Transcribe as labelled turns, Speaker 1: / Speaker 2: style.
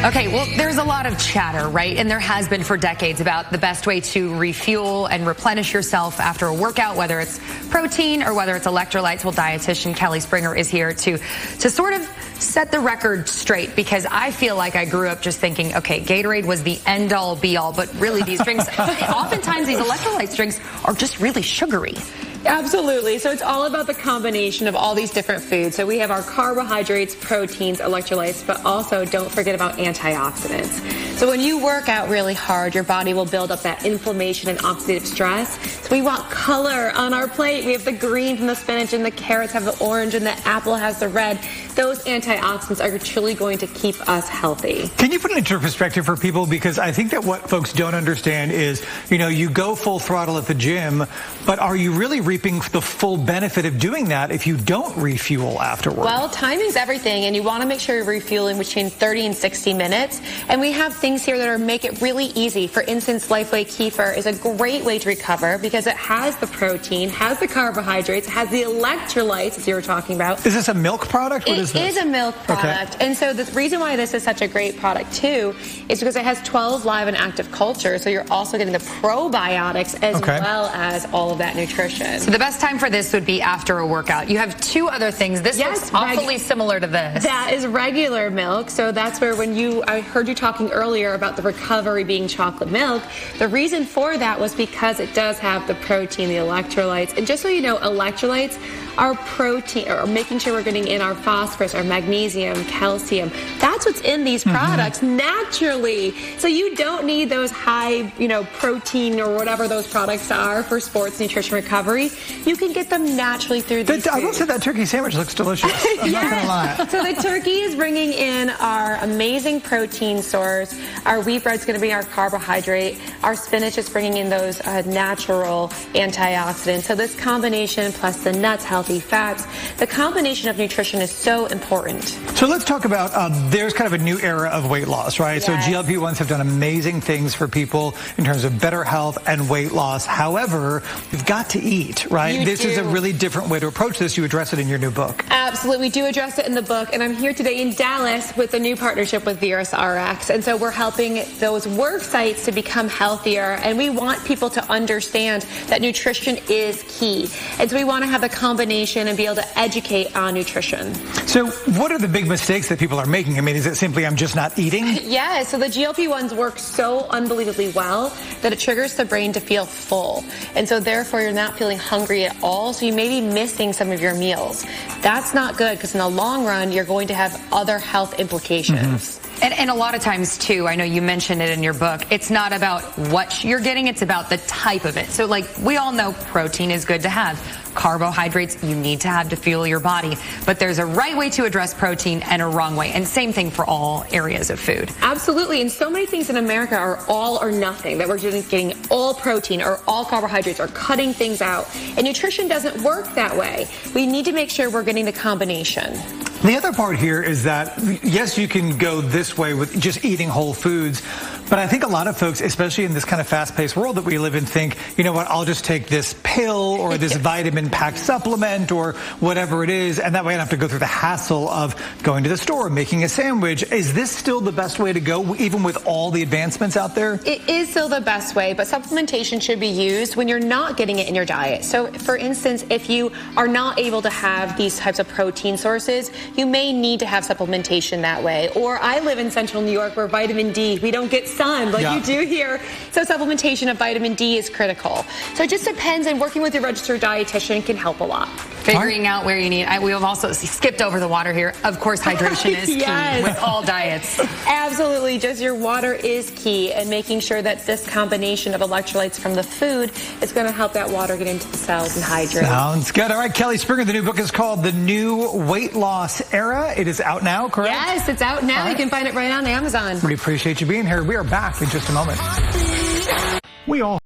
Speaker 1: Okay, well, there's a lot of chatter, right? And there has been for decades about the best way to refuel and replenish yourself after a workout, whether it's protein or whether it's electrolytes. Well, Dietitian Kelly Springer is here to sort of set the record straight, because I feel like I grew up just thinking, okay, Gatorade was the end-all, be-all, but really these drinks, oftentimes these electrolytes drinks are just really sugary.
Speaker 2: Absolutely. So it's all about the combination of all these different foods. So we have our carbohydrates, proteins, electrolytes, but also don't forget about antioxidants. So when you work out really hard, your body will build up that inflammation and oxidative stress. So we want color on our plate. We have the green from the spinach, and the carrots have the orange, and the apple has the red. Those antioxidants are truly going to keep us healthy.
Speaker 3: Can you put it into perspective for people? Because I think that what folks don't understand is, you go full throttle at the gym, but are you really reaping the full benefit of doing that if you don't refuel afterward?
Speaker 2: Well, timing's everything, and you want to make sure you're refueling between 30 and 60 minutes. And we have things here that make it really easy. For instance, Lifeway Kefir is a great way to recover because it has the protein, has the carbohydrates, has the electrolytes, as you were talking about.
Speaker 3: Is this a milk product? What is this?
Speaker 2: It is a milk product. Okay. And so the reason why this is such a great product, too, is because it has 12 live and active cultures. So you're also getting the probiotics as well as all of that nutrition.
Speaker 1: So the best time for this would be after a workout. You have two other things. This looks awfully similar to this.
Speaker 2: That is regular milk. So that's where I heard you talking earlier about the recovery being chocolate milk. The reason for that was because it does have the protein, the electrolytes. And just so you know, electrolytes are protein, or making sure we're getting in our phosphorus, our magnesium, calcium. That's what's in these products naturally. So you don't need those high, protein or whatever those products are for sports nutrition recovery. You can get them naturally through these
Speaker 3: I will say that turkey sandwich looks delicious. I'm not going to lie.
Speaker 2: So the turkey is bringing in our amazing protein source. Our wheat bread's going to be our carbohydrate. Our spinach is bringing in those natural antioxidants. So this combination plus the nuts, healthy fats, the combination of nutrition is so important.
Speaker 3: So let's talk about, there's kind of a new era of weight loss, right? Yes. So GLP-1s have done amazing things for people in terms of better health and weight loss. However, you've got to eat, right? This is a really different way to approach this. You address it in your new book.
Speaker 2: Absolutely. We do address it in the book. And I'm here today in Dallas with a new partnership with Virus RX. And so we're helping those work sites to become healthier. And we want people to understand that nutrition is key. And so we want to have a combination and be able to educate on nutrition.
Speaker 3: So what are the big mistakes that people are making? I mean, is it simply I'm just not eating?
Speaker 2: Yeah, so the GLP-1s work so unbelievably well that it triggers the brain to feel full. And so therefore you're not feeling hungry at all, so you may be missing some of your meals. That's not good, because in the long run you're going to have other health implications.
Speaker 1: And a lot of times, too, I know you mentioned it in your book, it's not about what you're getting, it's about the type of it. So, we all know protein is good to have. Carbohydrates you need to have to fuel your body. But there's a right way to address protein and a wrong way. And same thing for all areas of food.
Speaker 2: Absolutely. And so many things in America are all or nothing, that we're just getting all protein or all carbohydrates or cutting things out. And nutrition doesn't work that way. We need to make sure we're getting the combination.
Speaker 3: The other part here is that, yes, you can go this way with just eating whole foods, but I think a lot of folks, especially in this kind of fast-paced world that we live in, think, you know what, I'll just take this pill or this vitamin-packed supplement or whatever it is, and that way I don't have to go through the hassle of going to the store, making a sandwich. Is this still the best way to go, even with all the advancements out there?
Speaker 2: It is still the best way, but supplementation should be used when you're not getting it in your diet. So, for instance, if you are not able to have these types of protein sources, you may need to have supplementation that way. Or I live in central New York where vitamin D, we don't get sun like you do here. So supplementation of vitamin D is critical. So it just depends, and working with your registered dietitian can help a lot.
Speaker 1: Figuring out where you need. We have also skipped over the water here. Of course, hydration is key with all diets.
Speaker 2: Absolutely. Just your water is key, and making sure that this combination of electrolytes from the food is going to help that water get into the cells and hydrate.
Speaker 3: Sounds good. All right, Kelly Springer, the new book is called The New Weight Loss Era. It is out now, correct?
Speaker 2: Yes, it's out now. You can find it right on Amazon.
Speaker 3: We appreciate you being here. We are back in just a moment. We all